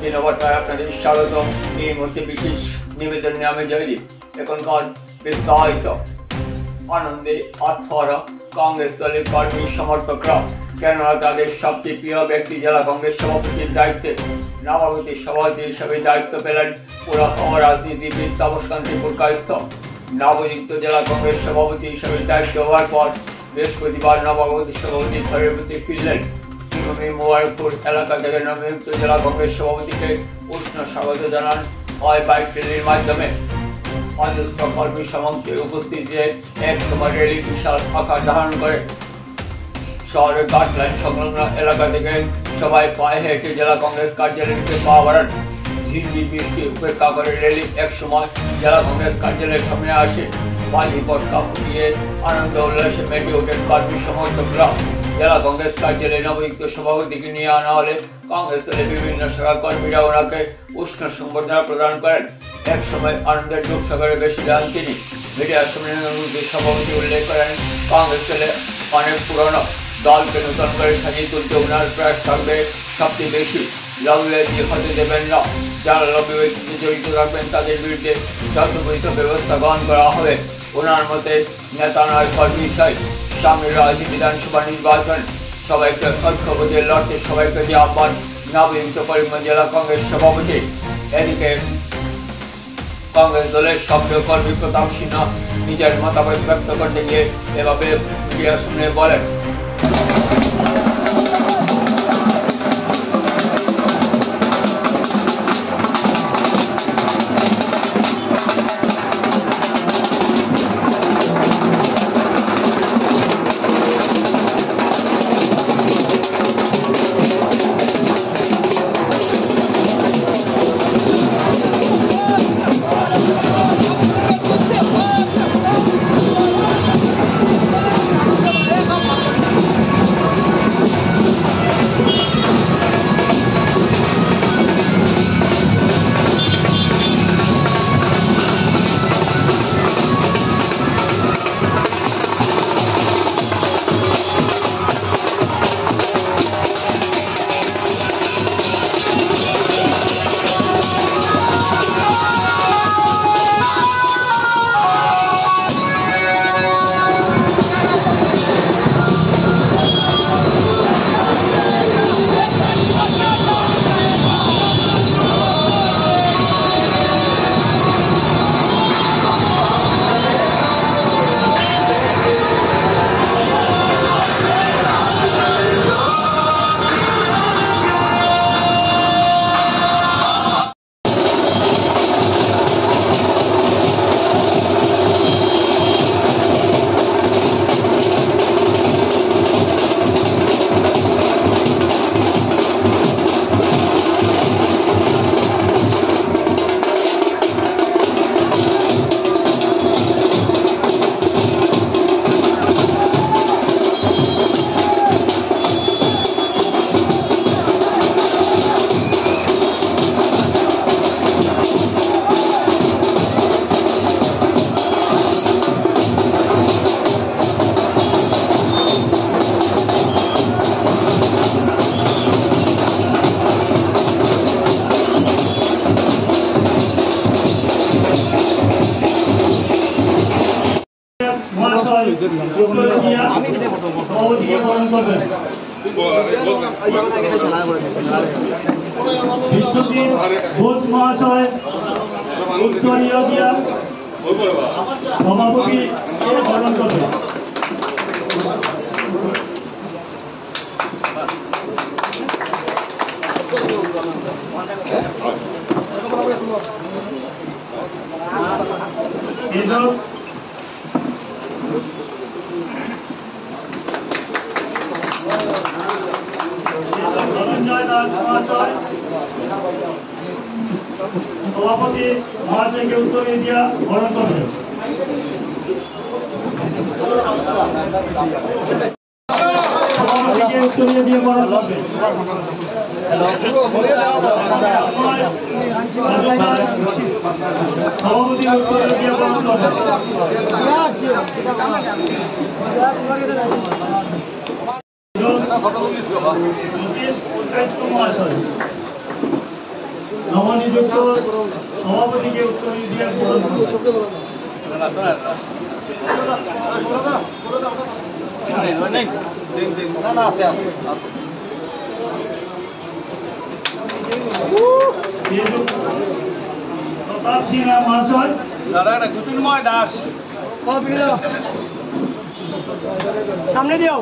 দিনবার্তায় আপনাদের স্বাগতম। এই মুহূর্তে বিশেষ নিবেদন নিয়ে আমি জয়দীপ। এখনকার বিস্তারিত আনন্দে আত্মহারা কংগ্রেস দলের কর্মী সমর্থকরা, কেননা তাদের সবচেয়ে প্রিয় ব্যক্তি জেলা কংগ্রেস সভাপতির দায়িত্বে নবাগত সভাপতি হিসেবে দায়িত্ব পেলেন পুরাতন রাজনীতিবিদ তাপসকান্তি পুরকায়স্থ। নবনিযুক্ত জেলা কংগ্রেস সভাপতি হিসেবে দায়িত্ব হওয়ার পর বৃহস্পতিবার নবাগত সভাপতি ঘরের প্রতি ফিরলেন। শ্রীভূমি মোবারকপুর এলাকা থেকে নবনিযুক্ত জেলা কংগ্রেস সভাপতিকে উষ্ণ স্বাগত জানান হয় বাইক র্যালির মাধ্যমে। অজস্র কর্মী সমর্থকের উপস্থিতিতে এক সময় র্যালি বিশাল আকার ধারণ করে। শহরের গাটলাইন সংলগ্ন এলাকা থেকে সবাই পায়ে হেঁটে জেলা কংগ্রেস কার্যালয়কে পা বাড়ান। ঝিরঝির বৃষ্টি উপেক্ষা করে র্যালি এক সময় জেলা কংগ্রেস কার্যালয়ের সামনে আসে। বাজি পটকা ফুটিয়ে আনন্দ উল্লাসে মেতে ওঠেন কর্মী সমর্থকরা। জেলা কংগ্রেস কার্যালয়ে নবনিযুক্ত সভাপতিকে নিয়ে আনা হলে কংগ্রেস দলের বিভিন্ন শাখা কর্মীরা ওনাকে উষ্ণ সংবর্ধনা প্রদান করেন। এক সময় আনন্দের দুঃসাগরে বেশি যান তিনি। মিডিয়ার সামনে সভাপতি উল্লেখ করেন, কংগ্রেস দলে অনেক পুরনো দলকে নতুন করে সাজিয়ে তুলতে ওনার প্রয়াস থাকবে সবচেয়ে বেশি। লবিবাজি হতে দেবেন না। যারা লবিবাজিতে জড়িত থাকবেন তাদের বিরুদ্ধে যথোপযুক্ত ব্যবস্থা গ্রহণ করা হবে। ওনার মতে নেতা নয় কর্মী চাই। সামনের রাজ্য বিধানসভা নির্বাচন, সবাইকে ঐক্যবদ্ধ লড়তে সবাইকে দিয়ে আহ্বান নবনিযুক্ত করিমগঞ্জ জেলা কংগ্রেস সভাপতি। এদিকে কংগ্রেস দলের সক্রিয় কর্মী প্রতাপ সিনহা নিজের মতামত ব্যক্ত করতে গিয়ে এভাবে মিডিয়ার সামনে বলেন, বিশ্বজিৎ ঘোষ মহাশয় উত্তরীয় দিয়া সভাপতি বরণ করবেন। সভাপতি মহাশয়কে উত্তরে দিয়া বরণ করবেন। সভাপতিকে উত্তরে দিয়ে বরণ করবেন। সভাপতি উত্তরে দিয়ে বরণ করবেন। মহাশয় নবনিযুক্ত সভাপতিকে উত্তর দিয়ে প্রদান করুন। প্রতাপ সিংহ মহাশয়, জ্যোতির্ময় দাস, সামনে দিও।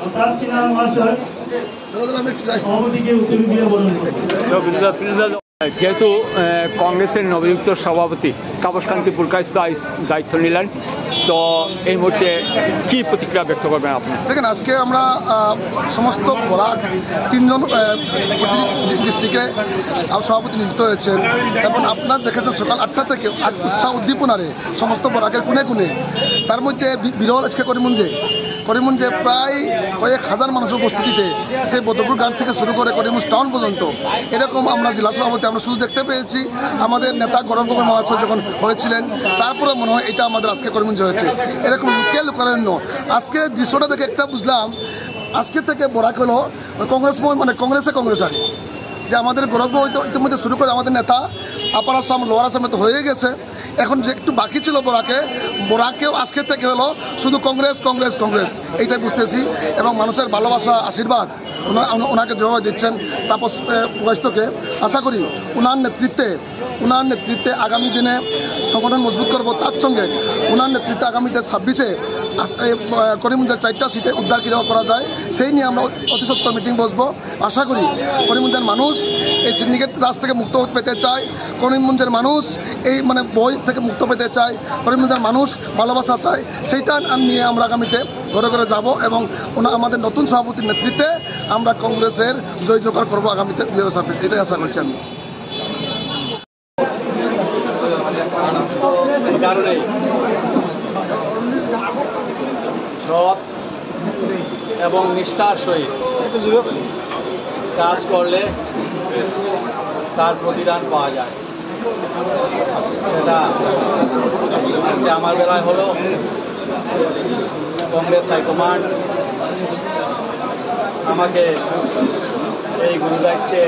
প্রতাপ সিংহ মহাশয় সভাপতিকে উত্তর দিয়ে বলুন। যেহেতু কংগ্রেসের নবনিযুক্ত সভাপতি তাপস কান্তি পুরকাইত দায়িত্ব নিলেন, তো এই মুহূর্তে কি প্রতিক্রিয়া ব্যক্ত করবেন আপনি? দেখেন, আজকে আমরা সমস্ত বরাক 3জন ডিস্ট্রিক্টে সভাপতি নিযুক্ত হয়েছেন এবং আপনার দেখেছেন সকাল 8টা থেকে উৎসাহ উদ্দীপনারে সমস্ত বরাকের কোণে কোণে। তার মধ্যে বিরল আজকে করিমগঞ্জে প্রায় কয়েক হাজার মানুষের উপস্থিতিতে সেই বদরপুর গ্রাম থেকে শুরু করে করিমগঞ্জ টাউন পর্যন্ত এরকম আমরা জেলা সভাপতি আমরা শুধু দেখতে পেয়েছি আমাদের নেতা গৌরব গগৈ মহাশয় যখন হয়েছিলেন, তারপরে মনে হয় এটা আমাদের আজকে করিমগঞ্জে হয়েছে। এরকম লোকেল করেন আজকে দৃশ্যটা দেখে একটা বুঝলাম, আজকে থেকে বরাক হলো কংগ্রেস আগে যে আমাদের গৌরব গগৈ তো ইতিমধ্যে শুরু করে আমাদের নেতা আপার আসাম লোয়ার আসামে তো হয়ে গেছে। এখন যে একটু বাকি ছিল বরাকেও আজকের থেকে হলো শুধু কংগ্রেস এইটাই বুঝতেছি। এবং মানুষের ভালোবাসা আশীর্বাদ ওনাকে যেভাবে দিচ্ছেন তাপস প্রকাশকে, আশা করি ওনার নেতৃত্বে আগামী দিনে সংগঠন মজবুত করবো। তার সঙ্গে ওনার নেতৃত্বে আগামীতে 26-এ করিমগঞ্জের 4টা সিটে উদ্ধার কীভাবে করা যায় সেই নিয়ে আমরা অতি সত্ত্বর মিটিং বসবো। আশা করি করিমগঞ্জের মানুষ এই সিন্ডিকেট রাজ থেকে মুক্ত পেতে চায়, করিমগঞ্জের মানুষ এই বই থেকে মুক্ত পেতে চায়, করিমগঞ্জের মানুষ ভালোবাসা চায়। সেইটা নিয়ে আমরা আগামীতে ঘরে ঘরে যাব এবং আমাদের নতুন সভাপতির নেতৃত্বে আমরা কংগ্রেসের জয় জোগাড় করবো আগামীতে 2026, এটাই আশা করছি আমি। সৎ এবং নিষ্ঠার সহিত কাজ করলে তার প্রতিদান পাওয়া যায়। সেটা আজকে আমার বেলায় হলো। কংগ্রেস হাইকমান্ড আমাকে এই গুরুদায়িত্বে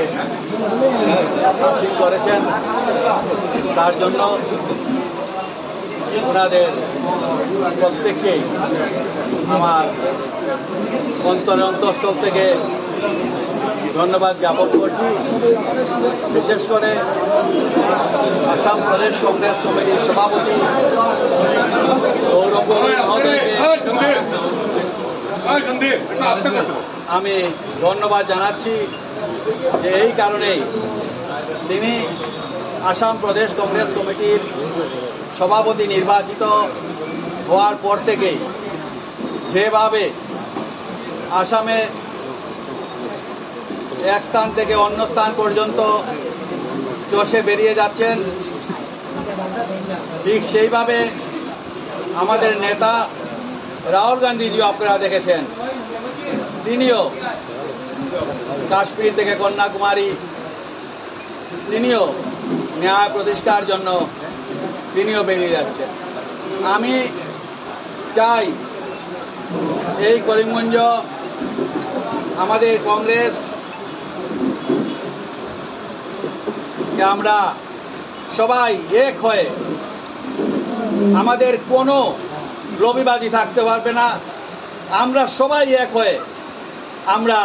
আসীন করেছেন, তার জন্য ওনাদের প্রত্যেককেই আমার অন্তঃস্থল থেকে ধন্যবাদ জ্ঞাপন করছি। বিশেষ করে আসাম প্রদেশ কংগ্রেস কমিটির সভাপতি গৌরব গগৈ মহোদয়কে আমি ধন্যবাদ জানাচ্ছি যে এই কারণেই তিনি আসাম প্রদেশ কংগ্রেস কমিটির সভাপতি নির্বাচিত হওয়ার পর থেকেই যেভাবে আসামে এক স্থান থেকে অন্য স্থান পর্যন্ত চষে বেরিয়ে যাচ্ছেন, ঠিক সেইভাবে আমাদের নেতা রাহুল গান্ধীজিও আপনারা দেখেছেন, তিনিও কাশ্মীর থেকে কন্যাকুমারী তিনিও ন্যায় প্রতিষ্ঠার জন্য তিনিও বেরিয়ে যাচ্ছেন। আমি চাই এই করিমগঞ্জ আমাদের কংগ্রেস আমরা সবাই এক হয়ে, আমাদের কোনো লবিবাজি থাকতে পারবে না, আমরা সবাই এক হয়ে আমরা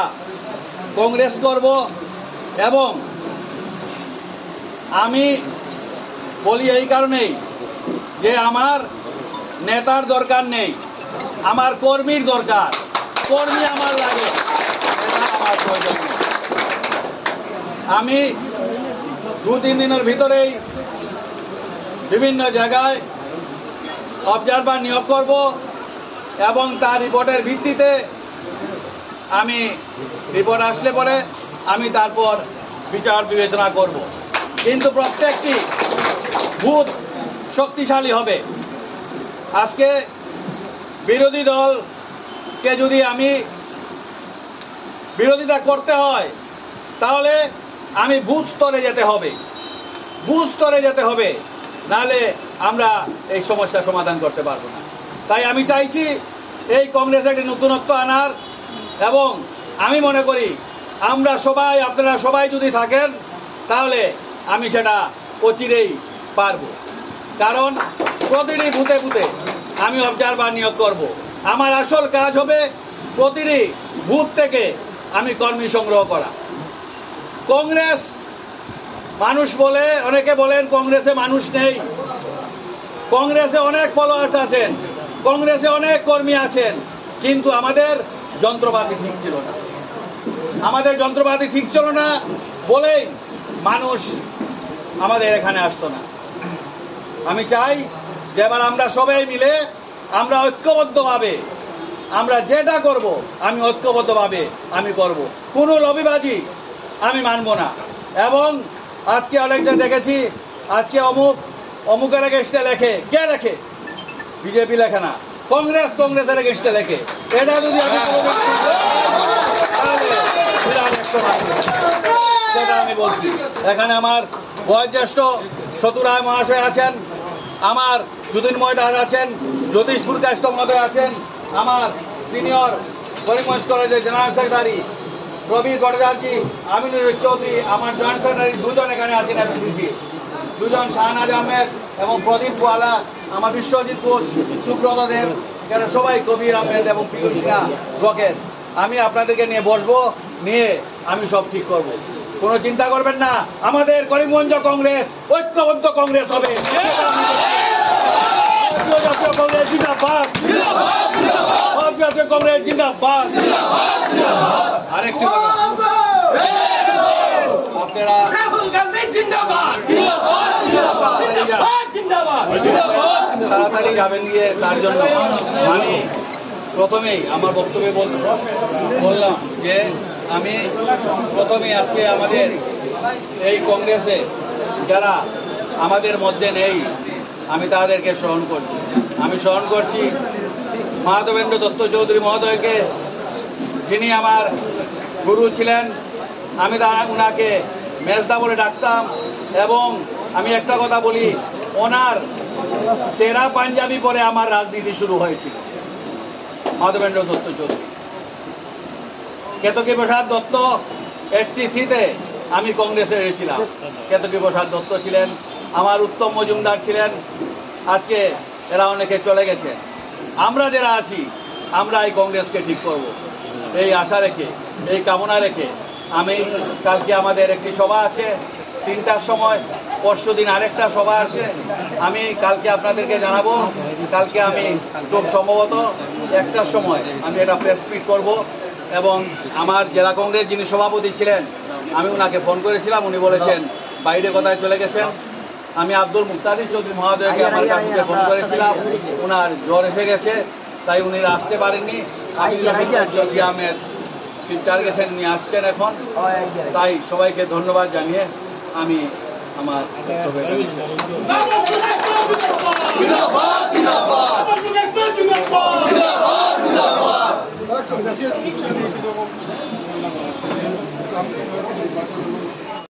কংগ্রেস করব। এবং আমি বলি এই কারণেই যে আমার নেতার দরকার নেই, আমার কর্মীর দরকার, কর্মী আমার লাগে, নেতা আমার প্রয়োজন নেই। আমি 2-3 দিনের ভিতরেই বিভিন্ন জায়গায় অবজারভার নিয়োগ করব এবং তার রিপোর্টের ভিত্তিতে আমি রিপোর্ট আসলে পরে আমি তারপর বিচার বিবেচনা করব। কিন্তু প্রত্যেকটি বুথ শক্তিশালী হবে। আজকে বিরোধী দলকে যদি আমি বিরোধিতা করতে হয় তাহলে আমি বুথ স্তরে যেতে হবে, নাহলে আমরা এই সমস্যার সমাধান করতে পারবো না। তাই আমি চাইছি এই কংগ্রেসে একটি নতুনত্ব আনার, এবং আমি মনে করি আমরা সবাই, আপনারা সবাই যদি থাকেন তাহলে আমি সেটা অচিরেই পারব। কারণ প্রতিটি বুথে বুথে আমি অবজারভার নিয়োগ করব। আমার আসল কাজ হবে প্রতিটি বুথ থেকে আমি কর্মী সংগ্রহ করা। কংগ্রেস মানুষ বলে, অনেকে বলেন কংগ্রেসে মানুষ নেই। কংগ্রেসে অনেক ফলোয়ার্স আছেন, কংগ্রেসে অনেক কর্মী আছেন, কিন্তু আমাদের যন্ত্রপাতি ঠিক ছিল না। আমাদের যন্ত্রপাতি ঠিক ছিল না বলেই মানুষ আমাদের এখানে আসতো না। আমি চাই যে এবার আমরা সবাই মিলে আমরা ঐক্যবদ্ধভাবে আমরা যেটা করব আমি ঐক্যবদ্ধভাবে আমি করব, কোনো লবিবাজি আমি মানব না। এবং আজকে অনেকটা দেখেছি, আজকে অমুকের এগেইনস্টে লেখে, কে লেখে? বিজেপি লেখে না, কংগ্রেসের এগেইনস্টে লেখে। এটা যদি আমি সেটা আমি বলছি। এখানে আমার বয়োজ্যেষ্ঠ শতুরায় মহাশয় আছেন, আমার যতীন ময়দার আছেন, জ্যোতিষ পুরকাস্ত মহোদয় আছেন, আমার সিনিয়র করিমগঞ্জ কলেজের জেনারেল সেক্রেটারি প্রবীর ভট্টাচার্য, আমিনুর চৌধুরী, আমার জয়েন্ট সেক্রেটারি দুজন এখানে আছেন এফসিসি, দুজন শাহনাজ আহমেদ এবং প্রদীপ গোয়ালা, আমার বিশ্বজিৎ ঘোষ, সুব্রত দেব, এখানে সবাই কবির আহমেদ এবং পীযূষ সিনহা রকেট। আমি আপনাদেরকে নিয়ে বসবো, নিয়ে আমি সব ঠিক করব। কোনো চিন্তা করবেন না, আমাদের করিমগঞ্জ কংগ্রেস ঐক্যবদ্ধ কংগ্রেস হবে। জাতীয় কংগ্রেস জিন্দাবাদ, জাতীয় কংগ্রেস জিন্দাবাদ। আরেকটি কথা, আপনারা তাড়াতাড়ি যাবেন গিয়ে, তার জন্য আমি প্রথমেই আমার বক্তব্যে বললাম যে আমি প্রথমেই আজকে আমাদের এই কংগ্রেসে যারা আমাদের মধ্যে নেই আমি তাদেরকে স্মরণ করছি। আমি স্মরণ করছি মাধবেন্দ্র দত্ত চৌধুরী মহোদয়কে, যিনি আমার গুরু ছিলেন। আমি ওনাকে মেজদা বলে ডাকতাম, এবং আমি একটা কথা বলি, ওনার সেরা পাঞ্জাবি পরে আমার রাজনীতি শুরু হয়েছিল। মাধবেন্দ্র দত্ত চৌধুরী, কেতকী প্রসাদ দত্ত 83-তে আমি কংগ্রেসে এসেছিলাম। কেতকী প্রসাদ দত্ত ছিলেন, আমার উত্তম মজুমদার ছিলেন। আজকে এরা অনেকে চলে গেছে। আমরা যারা আছি আমরা এই কংগ্রেসকে ঠিক করব, এই আশা রেখে, এই কামনা রেখে আমি কালকে আমাদের একটি সভা আছে 3টার সময়, পরশু দিন আরেকটা সভা আছে। আমি কালকে আপনাদেরকে জানাবো। কালকে আমি খুব সম্ভবত 1টার সময় আমি এটা প্রেস মিট করবো, এবং আমার জেলা কংগ্রেস যিনি সভাপতি ছিলেন আমি ওনাকে ফোন করেছিলাম, উনি বলেছেন বাইরে কোথায় চলে গেছেন। আমি আব্দুল মুক্তাদির চৌধুরী মহোদয়কে আমার কাছে ফোন করেছিলাম, ওনার জ্বর এসে গেছে, তাই উনি আসতে পারেননি। চৌধুরী আহমেদ শিলচর গেছেন, উনি আসছেন এখন। তাই সবাইকে ধন্যবাদ জানিয়ে আমি আমার বক্তব্য